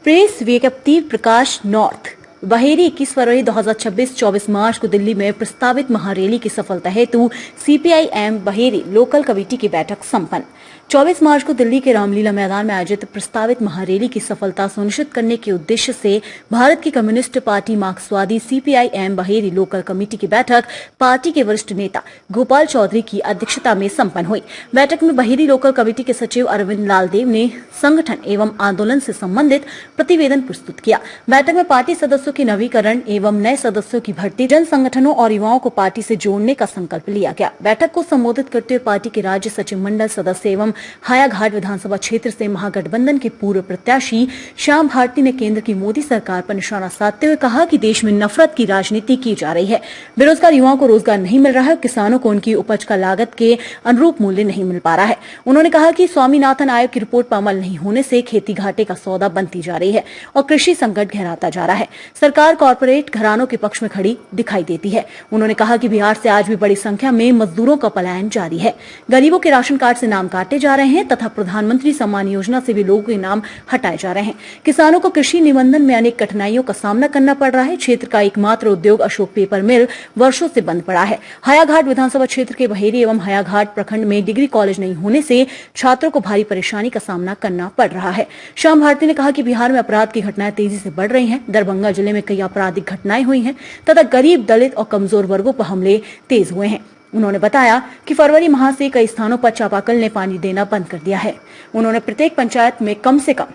Press विज्ञप्ति प्रकाश north Baheri 21 फरवरी 2026 24 मार्च को दिल्ली में प्रस्तावित महारैली की सफलता हेतु सीपीआई-एम बहेरी लोकल कमेटी की बैठक संपन्न। 24 मार्च को दिल्ली के रामलीला मैदान में आयोजित प्रस्तावित महारैली की सफलता सुनिश्चित करने के उद्देश्य से भारत की कम्युनिस्ट पार्टी मार्क्सवादी सीपीआई-एम बहेरी लोकल कमेटी की बैठक पार्टी के वरिष्ठ नेता गोपाल चौधरी की अध्यक्षता में संपन्न हुई। बैठक में बहेरी लोकल कमेटी के सचिव अरविंद लाल देव ने संगठन एवं आंदोलन से संबंधित प्रतिवेदन प्रस्तुत किया। बैठक में पार्टी सदस्यों के नवीकरण एवं नए सदस्यों की भर्ती, जन संगठनों और युवाओं को पार्टी से जोड़ने का संकल्प लिया गया। बैठक को संबोधित करते हुए पार्टी के राज्य सचिव मंडल सदस्य एवं हायाघाट विधानसभा क्षेत्र से महागठबंधन के पूर्व प्रत्याशी श्याम भारती ने केंद्र की मोदी सरकार पर निशाना साधते हुए कहा कि देश में नफरत की राजनीति की जा रही है। बेरोजगार युवाओं को रोजगार नहीं मिल रहा है, किसानों को उनकी उपज का लागत के अनुरूप मूल्य नहीं मिल पा रहा है। उन्होंने कहा कि स्वामीनाथन आयोग की रिपोर्ट पर अमल नहीं होने से खेती घाटे का सौदा बनती जा रही है और कृषि संकट गहराता जा रहा है। सरकार कॉर्पोरेट घरानों के पक्ष में खड़ी दिखाई देती है। उन्होंने कहा कि बिहार से आज भी बड़ी संख्या में मजदूरों का पलायन जारी है। गरीबों के राशन कार्ड से नाम काटे जा रहे हैं तथा प्रधानमंत्री सम्मान योजना से भी लोगों के नाम हटाए जा रहे हैं। किसानों को कृषि निबंधन में अनेक कठिनाइयों का सामना करना पड़ रहा है। क्षेत्र का एकमात्र उद्योग अशोक पेपर मिल वर्षों से बंद पड़ा है। हायाघाट विधानसभा क्षेत्र के बहेरी एवं हायाघाट प्रखंड में डिग्री कॉलेज नहीं होने से छात्रों को भारी परेशानी का सामना करना पड़ रहा है। श्याम भारती ने कहा कि बिहार में अपराध की घटनाएं तेजी से बढ़ रही हैं। दरभंगा जिले में कई आपराधिक घटनाएं हुई हैं तथा गरीब, दलित और कमजोर वर्गों पर हमले तेज हुए हैं। उन्होंने बताया कि फरवरी माह से कई स्थानों पर चापाकल ने पानी देना बंद कर दिया है। उन्होंने प्रत्येक पंचायत में कम से कम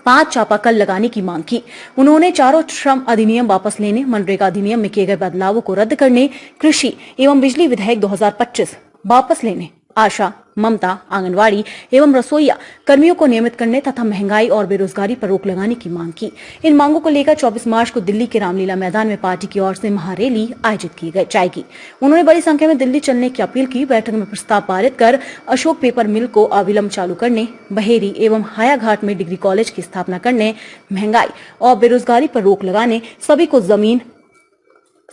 5 चापाकल लगाने की मांग की। उन्होंने चारों श्रम अधिनियम वापस लेने, मनरेगा अधिनियम में किए गए बदलावों को रद्द करने, कृषि एवं बिजली विधेयक 2025 वापस लेने, आशा, ममता, आंगनवाड़ी एवं रसोईया कर्मियों को नियमित करने तथा महंगाई और बेरोजगारी पर रोक लगाने की मांग की। इन मांगों को लेकर 24 मार्च को दिल्ली के रामलीला मैदान में पार्टी की ओर से महारैली आयोजित की जाएगी। उन्होंने बड़ी संख्या में दिल्ली चलने की अपील की। बैठक में प्रस्ताव पारित कर अशोक पेपर मिल को अविलंब चालू करने, बहेरी एवं हायाघाट में डिग्री कॉलेज की स्थापना करने, महंगाई और बेरोजगारी पर रोक लगाने, सभी को जमीन,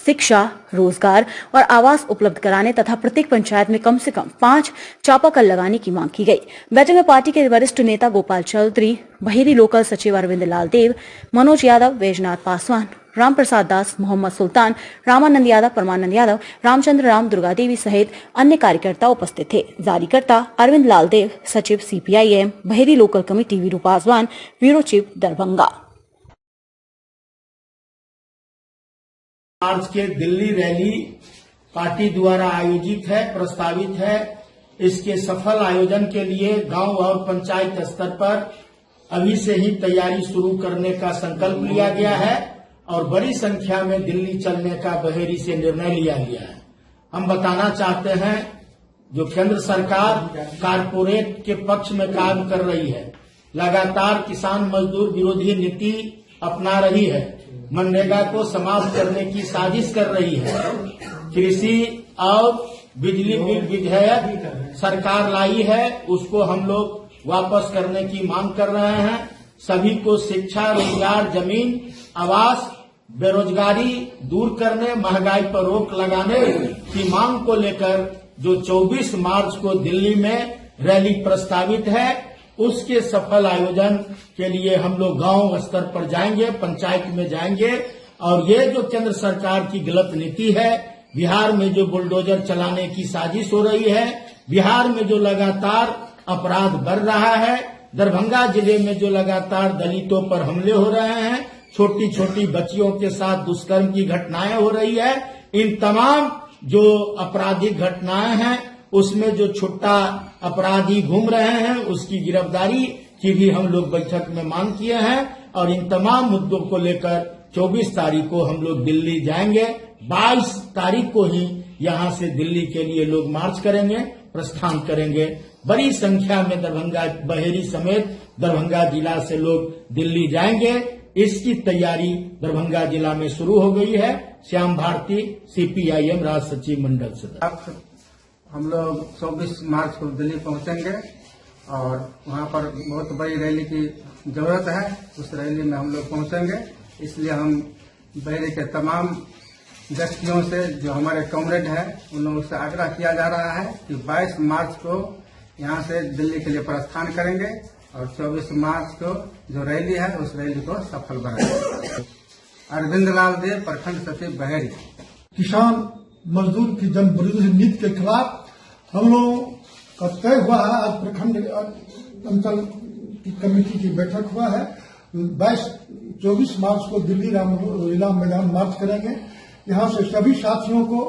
शिक्षा, रोजगार और आवास उपलब्ध कराने तथा प्रत्येक पंचायत में कम से कम 5 चापाकल लगाने की मांग की गई। बैठक में पार्टी के वरिष्ठ नेता गोपाल चौधरी, बहेरी लोकल सचिव अरविंद लाल देव, मनोज यादव, बैजनाथ पासवान, राम प्रसाद दास, मोहम्मद सुल्तान, रामानंद यादव, परमानंद यादव, रामचंद्र राम, दुर्गा देवी सहित अन्य कार्यकर्ता उपस्थित थे। जारीकर्ता अरविंद लाल देव, सचिव CPI M Baheri local committee Veeru Paswan, bureau chief Darbhanga. March के दिल्ली रैली पार्टी द्वारा आयोजित है, प्रस्तावित है। इसके सफल आयोजन के लिए गांव और पंचायत स्तर पर अभी से ही तैयारी शुरू करने का संकल्प लिया गया है और बड़ी संख्या में दिल्ली चलने का बहेरी से निर्णय लिया गया है। हम बताना चाहते हैं, जो केंद्र सरकार कारपोरेट के पक्ष में काम कर रही है, लगातार किसान मजदूर विरोधी नीति अपना रही है, मनरेगा को समाप्त करने की साजिश कर रही है, कृषि और बिजली बिल विधेयक सरकार लाई है, उसको हम लोग वापस करने की मांग कर रहे हैं। सभी को शिक्षा, रोजगार, जमीन, आवास, बेरोजगारी दूर करने, महंगाई पर रोक लगाने की मांग को लेकर जो 24 मार्च को दिल्ली में रैली प्रस्तावित है, उसके सफल आयोजन के लिए हम लोग गांव स्तर पर जाएंगे, पंचायत में जाएंगे और ये जो केंद्र सरकार की गलत नीति है, बिहार में जो बुलडोजर चलाने की साजिश हो रही है, बिहार में जो लगातार अपराध बढ़ रहा है, दरभंगा जिले में जो लगातार दलितों पर हमले हो रहे हैं, छोटी छोटी बच्चियों के साथ दुष्कर्म की घटनाएं हो रही है, इन तमाम जो आपराधिक घटनाएं हैं उसमें जो छुट्टा अपराधी घूम रहे हैं उसकी गिरफ्तारी की भी हम लोग बैठक में मांग किए हैं और इन तमाम मुद्दों को लेकर 24 तारीख को हम लोग दिल्ली जाएंगे। 22 तारीख को ही यहां से दिल्ली के लिए लोग मार्च करेंगे, प्रस्थान करेंगे। बड़ी संख्या में दरभंगा बहेरी समेत दरभंगा जिला से लोग दिल्ली जाएंगे। इसकी तैयारी दरभंगा जिला में शुरू हो गई है। श्याम भारती, सीपीआई-एम राज्य सचिव मंडल सदस्य। हम लोग 24 मार्च को दिल्ली पहुंचेंगे और वहां पर बहुत बड़ी रैली की जरूरत है। उस रैली में हम लोग पहुंचेंगे, इसलिए हम बहेरी के तमाम व्यक्तियों से जो हमारे कॉमरेड हैं उन लोगों से आग्रह किया जा रहा है कि 22 मार्च को यहां से दिल्ली के लिए प्रस्थान करेंगे और 24 मार्च को जो रैली है उस रैली को सफल बनाएंगे। अरविंद लाल देव, प्रखंड सचिव बहेरी। किसान मजदूर की जन विरोधी नीति के खिलाफ हम लोगों का तय हुआ है। आज प्रखंड अंचल की कमेटी की बैठक हुआ है। 24 मार्च को दिल्ली रामलीला मैदान मार्च करेंगे। यहां से सभी साथियों को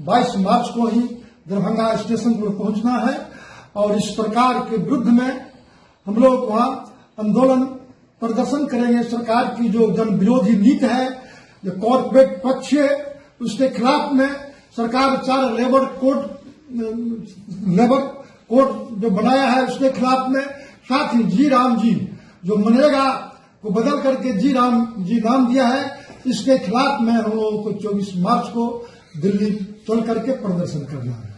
22 मार्च को ही दरभंगा स्टेशन पर पहुंचना है और इस सरकार के विरुद्ध में हम लोग वहां आंदोलन प्रदर्शन करेंगे। सरकार की जो जन विरोधी नीति है, जो कॉर्पोरेट पक्ष है, उसके खिलाफ में सरकार 4 लेबर कोड जो बनाया है उसके खिलाफ में, साथ ही जी राम जी जो मनरेगा को बदल करके जी राम जी नाम दिया है, इसके खिलाफ में हम लोगों को 24 मार्च को दिल्ली चल करके प्रदर्शन करना है।